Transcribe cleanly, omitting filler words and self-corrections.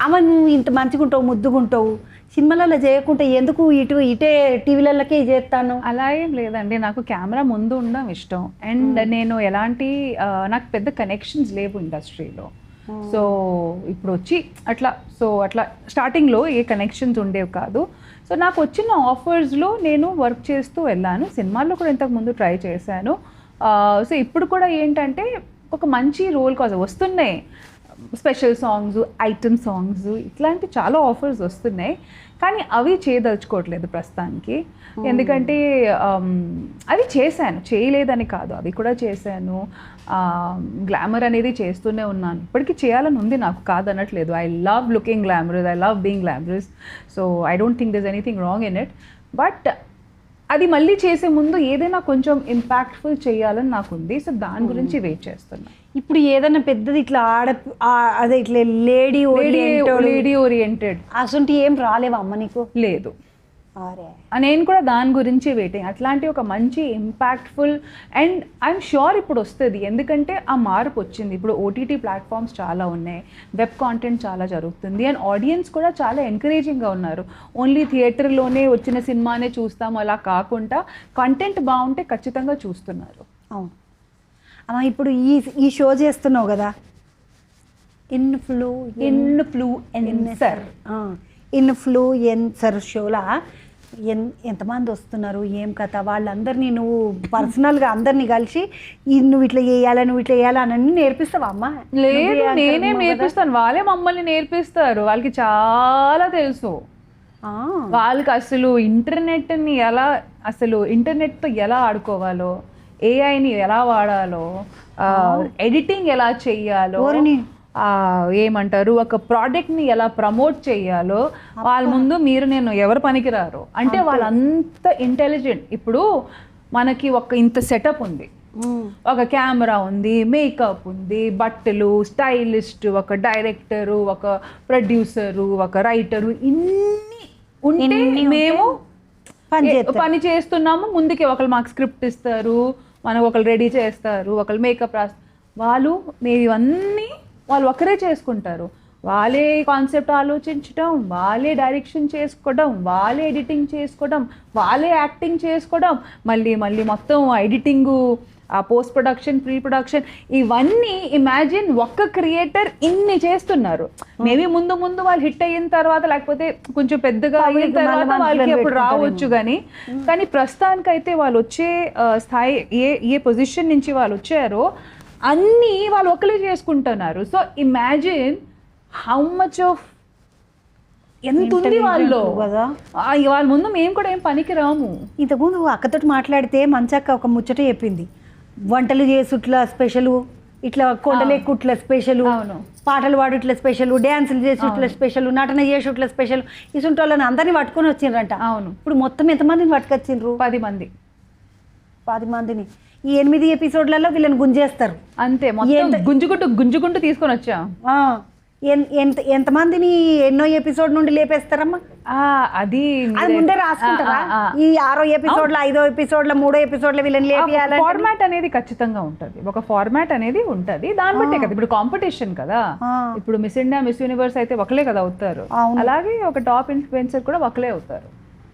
అమ్మ నువ్వు ఇంత మంచిగుంటావు ముద్దుగుంటావు సినిమాలలో చేయకుంటే ఎందుకు ఇటే టీవీలలోకే చేస్తాను? అలా ఏం లేదండి, నాకు కెమెరా ముందు ఉండడం ఇష్టం. అండ్ నేను ఎలాంటి నాకు పెద్ద కనెక్షన్స్ లేవు ఇండస్ట్రీలో. సో ఇప్పుడు వచ్చి అట్లా స్టార్టింగ్లో ఏ కనెక్షన్స్ ఉండేవి కాదు. సో నాకు వచ్చిన ఆఫర్స్లో నేను వర్క్ చేస్తూ వెళ్ళాను. సినిమాల్లో కూడా ఇంతకుముందు ట్రై చేశాను. సో ఇప్పుడు కూడా ఏంటంటే ఒక మంచి రోల్ కోసం వస్తున్నాయి, స్పెషల్ సాంగ్స్, ఐటమ్ సాంగ్స్, ఇట్లాంటి చాలా ఆఫర్స్ వస్తున్నాయి. కానీ అవి చేయదలుచుకోవట్లేదు ప్రస్తుతానికి. ఎందుకంటే అవి చేశాను, చేయలేదని కాదు, అవి కూడా చేశాను. గ్లామర్ అనేది చేస్తూనే ఉన్నాను, ఇప్పటికీ చేయాలని ఉంది నాకు, కాదనట్లేదు. I love looking glamorous, I love being glamorous. So I don't think there anything wrong in it. But అది మళ్ళీ చేసే ముందు ఏదైనా కొంచెం ఇంపాక్ట్ఫుల్ చేయాలని నాకు ఉంది. సో దాని గురించి వెయిట్ చేస్తున్నా. ఇప్పుడు ఏదైనా పెద్దది ఇట్లా అదే ఇట్లా లేడీ ఓరియంటెడ్ అసలు ఏం రాలేవా అమ్మ నీకు? లేదు, నేను కూడా దాని గురించి వెయిటింగ్. అట్లాంటి ఒక మంచి ఇంపాక్ట్ఫుల్ అండ్ ఐఎమ్ ష్యూర్ ఇప్పుడు వస్తుంది. ఎందుకంటే ఆ మార్పు వచ్చింది. ఇప్పుడు ఓటీటీ ప్లాట్ఫామ్స్ చాలా ఉన్నాయి, వెబ్ కాంటెంట్ చాలా జరుగుతుంది, అండ్ ఆడియన్స్ కూడా చాలా ఎంకరేజింగ్గా ఉన్నారు. ఓన్లీ థియేటర్లోనే వచ్చిన సినిమానే చూస్తాము అలా కాకుండా కంటెంట్ బాగుంటే ఖచ్చితంగా చూస్తున్నారు. అవును అమ్మ, ఇప్పుడు ఈ షో చేస్తున్నావు కదా, ఇన్ఫ్లుయెన్సర్ షోలా ఎంతమంది వస్తున్నారు, ఏం కథ, వాళ్ళందరినీ నువ్వు పర్సనల్గా అందరినీ కలిసి నువ్వు ఇట్లా చేయాలా నువ్వు ఇట్లా చేయాలా అని నేర్పిస్తావా అమ్మ? లేదు, నేనే నేర్పిస్తాను, వాళ్ళే మమ్మల్ని నేర్పిస్తారు. వాళ్ళకి చాలా తెలుసు. వాళ్ళకి అసలు ఇంటర్నెట్తో ఎలా ఆడుకోవాలో, ఏఐని ఎలా వాడాలో, ఎడిటింగ్ ఎలా చెయ్యాలో, ఏమంటారు ఒక ప్రోడక్ట్ని ఎలా ప్రమోట్ చేయాలో, వాళ్ళ ముందు నేను ఎవరు పనికిరారు. అంటే వాళ్ళంత ఇంటెలిజెంట్. ఇప్పుడు మనకి ఇంత సెటప్ ఉంది, ఒక కెమెరా ఉంది, మేకప్ ఉంది, బట్టలు, స్టైలిస్ట్, ఒక డైరెక్టరు, ఒక ప్రొడ్యూసరు, ఒక రైటరు, ఇన్ని ఉంటే మేము పని చేస్తున్నాము. ముందుకి ఒకరు మాకు స్క్రిప్ట్ ఇస్తారు, మనకు ఒకరు రెడీ చేస్తారు, ఒకరు మేకప్ రాస్తారు. వాళ్ళు ఒకరే చేసుకుంటారు. వాళ్ళే కాన్సెప్ట్ ఆలోచించడం, వాళ్ళే డైరెక్షన్ చేసుకోవడం, వాళ్ళే ఎడిటింగ్ చేసుకోవడం, వాళ్ళే యాక్టింగ్ చేసుకోవడం, మళ్ళీ మొత్తం ఎడిటింగు, ఆ పోస్ట్ ప్రొడక్షన్, ప్రీ ప్రొడక్షన్, ఇవన్నీ ఇమాజిన్ ఒక్క క్రియేటర్ ఇన్ని చేస్తున్నారు. మేబీ ముందు వాళ్ళు హిట్ అయిన తర్వాత, లేకపోతే కొంచెం పెద్దగా అయిన తర్వాత వాళ్ళకి అప్పుడు రావచ్చు. కానీ ప్రస్తుతానికైతే వాళ్ళు వచ్చే స్థాయి, ఏ పొజిషన్ నుంచి వాళ్ళు వచ్చారో అన్నీ వాళ్ళు ఒకరే చేసుకుంటున్నారు. So imagine how much of ఎంత ఉంది వాళ్ళు కదా. వాళ్ళ ముందు మేము కూడా ఏం పనికి రాము. ఇంతకుముందు అక్కతోటి మాట్లాడితే మంచక్క ఒక ముచ్చట చెప్పింది, వంటలు చేసుట్లా స్పెషలు, ఇట్లా కొండలెక్కుట్ల స్పెషలు, పాటలు పాడుట్ల స్పెషలు, డ్యాన్సులు చేసుట్ల స్పెషలు, నటన చేసుట్ల స్పెషల్, ఇసుంటి వాళ్ళని అందరినీ పట్టుకొని వచ్చిండ్రంట. అవును. ఇప్పుడు మొత్తం ఎంతమందిని పట్టుకొచ్చిండ్రు? 10 మంది. 10 మందిని ఈ 8 ఎపిసోడ్లలో వీళ్ళని గుంజేస్తారు అంతే. గుంజుకుంటూ తీసుకొని వచ్చా. ఎంతమందిని ఎన్నో ఎపిసోడ్ నుండి లేపేస్తారమ్మా? అది ముందే రాసుకుంటారా? ఈ 6వ ఎపిసోడ్లో, 5వ ఎపిసోడ్లో, 3వ ఎపిసోడ్లో వీళ్ళని లేపేయాలి. ఫార్మాట్ అనేది ఖచ్చితంగా ఉంటుంది, ఒక ఫార్మాట్ అనేది ఉంటుంది. దాన్ని బట్టే కదా ఇప్పుడు కాంపిటీషన్ కదా. ఇప్పుడు మిస్ ఇండియా, మిస్ యూనివర్స్ అయితే ఒకలే కదా అవుతారు, అలాగే ఒక టాప్ ఇన్ఫ్లుయెన్సర్ కూడా ఒకలే అవుతారు.